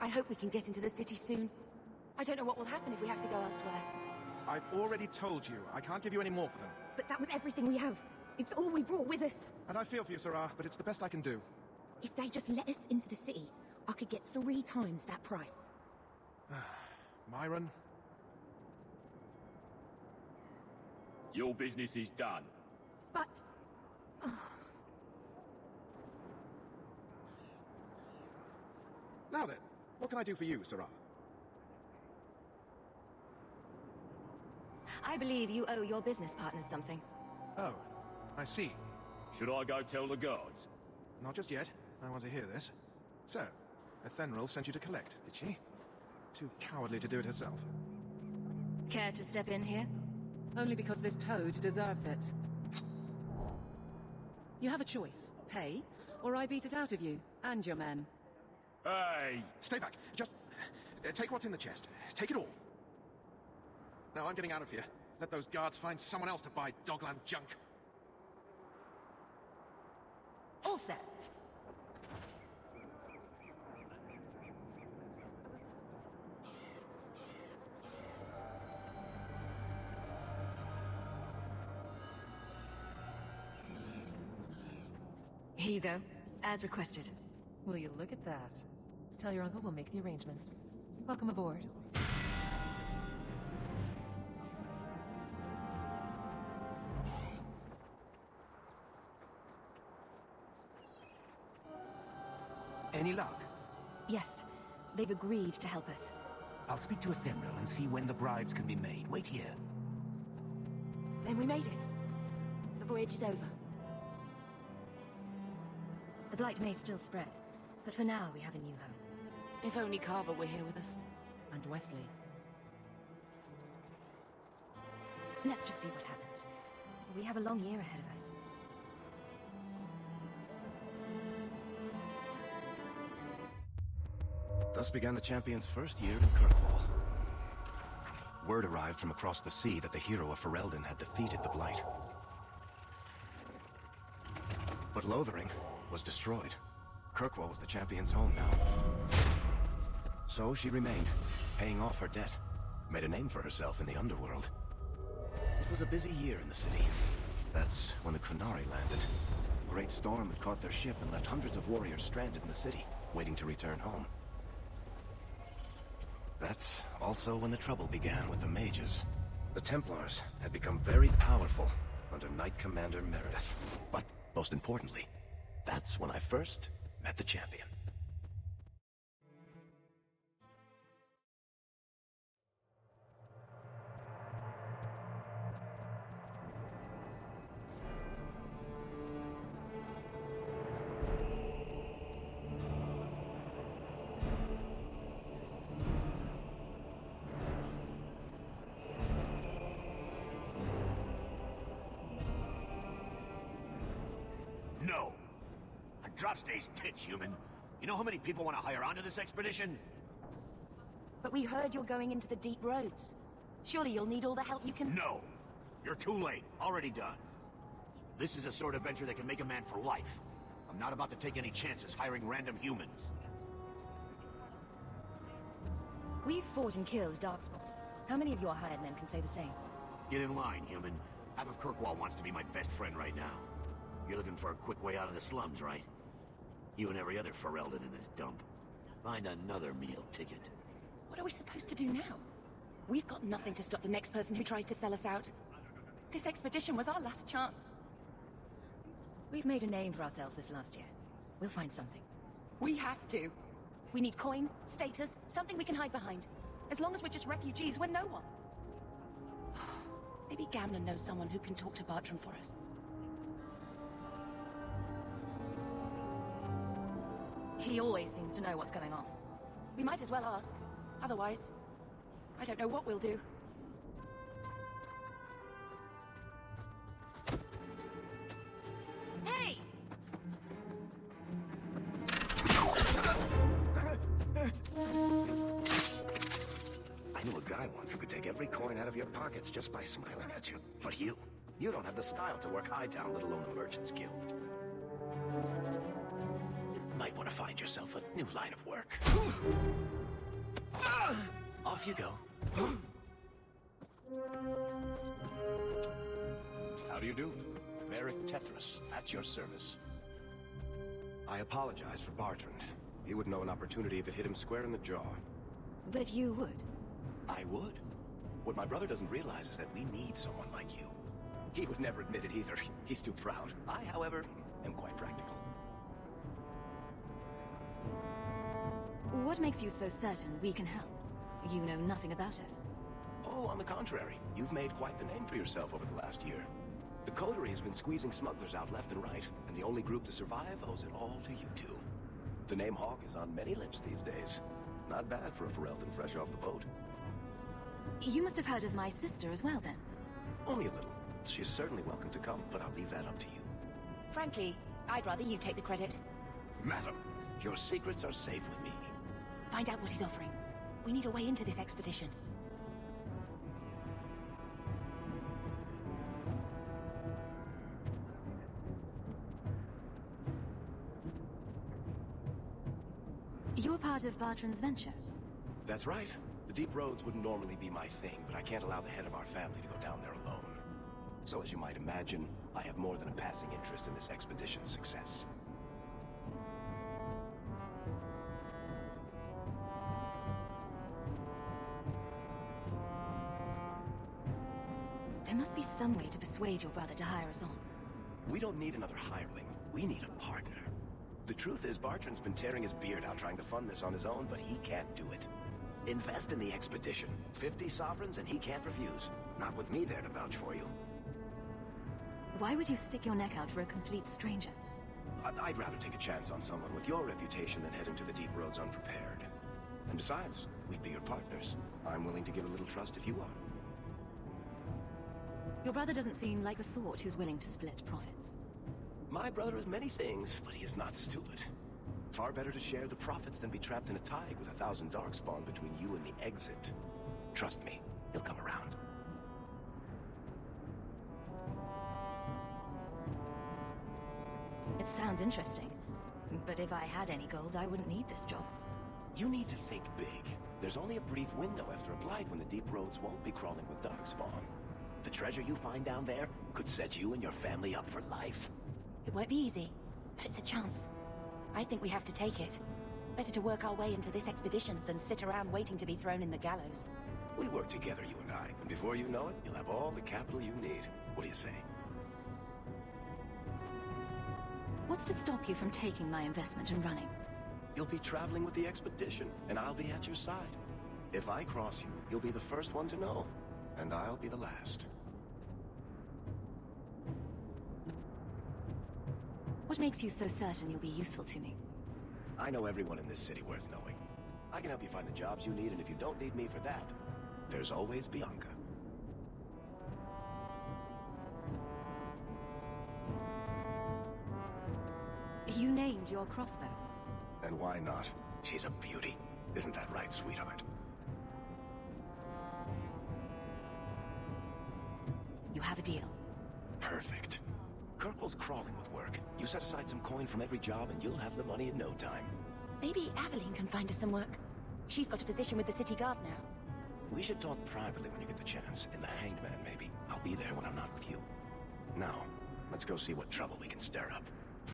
I hope we can get into the city soon. I don't know what will happen if we have to go elsewhere. I've already told you, I can't give you any more for them. But that was everything we have. It's all we brought with us. And I feel for you, Sarah, but it's the best I can do. If they just let us into the city, I could get 3 times that price. Myron? Your business is done. But... Now then, what can I do for you, Sarah? I believe you owe your business partners something. Oh, I see. Should I go tell the guards? Not just yet. I want to hear this. So, Ethenril sent you to collect, did she? Too cowardly to do it herself. Care to step in here? Only because this toad deserves it. You have a choice. Pay, or I beat it out of you, and your men. Hey! Stay back. Just take what's in the chest. Take it all. No, I'm getting out of here. Let those guards find someone else to buy Dogland junk. All set. Here you go, as requested. Will you look at that? Tell your uncle we'll make the arrangements. Welcome aboard. Any luck? Yes, they've agreed to help us. I'll speak to Ethenril and see when the bribes can be made. Wait here. Then we made it. The voyage is over. The blight may still spread, but for now we have a new home. If only Carver were here with us. And Wesley. Let's just see what happens. We have a long year ahead of us. Thus began the champion's first year in Kirkwall. Word arrived from across the sea that the hero of Ferelden had defeated the Blight. But Lothering was destroyed. Kirkwall was the champion's home now. So she remained, paying off her debt, made a name for herself in the underworld. It was a busy year in the city. That's when the Kunari landed. A great storm had caught their ship and left hundreds of warriors stranded in the city, waiting to return home. That's also when the trouble began with the mages. The Templars had become very powerful under Knight Commander Meredith. But, most importantly, that's when I first met the champion. No. Drop stays tits, human. You know how many people want to hire onto this expedition? But we heard you're going into the deep roads. Surely you'll need all the help you can... No. You're too late. Already done. This is a sort of venture that can make a man for life. I'm not about to take any chances hiring random humans. We've fought and killed Darkspawn. How many of your hired men can say the same? Get in line, human. Half of Kirkwall wants to be my best friend right now. You're looking for a quick way out of the slums, right? You and every other Ferelden in this dump. Find another meal ticket. What are we supposed to do now? We've got nothing to stop the next person who tries to sell us out. This expedition was our last chance. We've made a name for ourselves this last year. We'll find something. We have to. We need coin, status, something we can hide behind. As long as we're just refugees, we're no one. Maybe Gamlen knows someone who can talk to Bartram for us. He always seems to know what's going on. We might as well ask. Otherwise, I don't know what we'll do. Hey! I knew a guy once who could take every coin out of your pockets just by smiling at you. But you don't have the style to work Hightown, let alone the Merchants Guild. You might want to find yourself a new line of work. Off you go. How do you do? Varric Tethras, at your service. I apologize for Bartrand. He would know an opportunity if it hit him square in the jaw. But you would. I would. What my brother doesn't realize is that we need someone like you. He would never admit it either. He's too proud. I, however, am quite practical. What makes you so certain we can help? You know nothing about us. Oh, on the contrary. You've made quite the name for yourself over the last year. The Coterie has been squeezing smugglers out left and right, and the only group to survive owes it all to you two. The name Hawk is on many lips these days. Not bad for a Ferelden fresh off the boat. You must have heard of my sister as well, then. Only a little. She's certainly welcome to come, but I'll leave that up to you. Frankly, I'd rather you take the credit. Madam, your secrets are safe with me. Find out what he's offering. We need a way into this expedition. You're part of Bartrand's venture. That's right. The deep roads wouldn't normally be my thing, but I can't allow the head of our family to go down there alone. So as you might imagine, I have more than a passing interest in this expedition's success. There must be some way to persuade your brother to hire us on. We don't need another hireling. We need a partner. The truth is, Bartrand's been tearing his beard out trying to fund this on his own, but he can't do it. Invest in the expedition. 50 sovereigns and he can't refuse. Not with me there to vouch for you. Why would you stick your neck out for a complete stranger? I'd rather take a chance on someone with your reputation than head into the deep roads unprepared. And besides, we'd be your partners. I'm willing to give a little trust if you are. Your brother doesn't seem like the sort who's willing to split profits. My brother is many things, but he is not stupid. Far better to share the profits than be trapped in a tide with 1,000 darkspawn between you and the exit. Trust me, he'll come around. It sounds interesting. But if I had any gold, I wouldn't need this job. You need to think big. There's only a brief window after a blight when the deep roads won't be crawling with darkspawn. The treasure you find down there could set you and your family up for life. It won't be easy, but it's a chance. I think we have to take it. Better to work our way into this expedition than sit around waiting to be thrown in the gallows. We work together, you and I, and before you know it, you'll have all the capital you need. What do you say? What's to stop you from taking my investment and running? You'll be traveling with the expedition, and I'll be at your side. If I cross you, you'll be the first one to know, and I'll be the last. What makes you so certain you'll be useful to me? I know everyone in this city worth knowing. I can help you find the jobs you need, and if you don't need me for that, there's always Bianca. You named your crossbow. And why not? She's a beauty. Isn't that right, sweetheart? You have a deal. Perfect. Kirkwall's crawling with work. You set aside some coin from every job and you'll have the money in no time. Maybe Aveline can find us some work. She's got a position with the city guard now. We should talk privately when you get the chance. In the Hanged Man, maybe. I'll be there when I'm not with you. Now, let's go see what trouble we can stir up.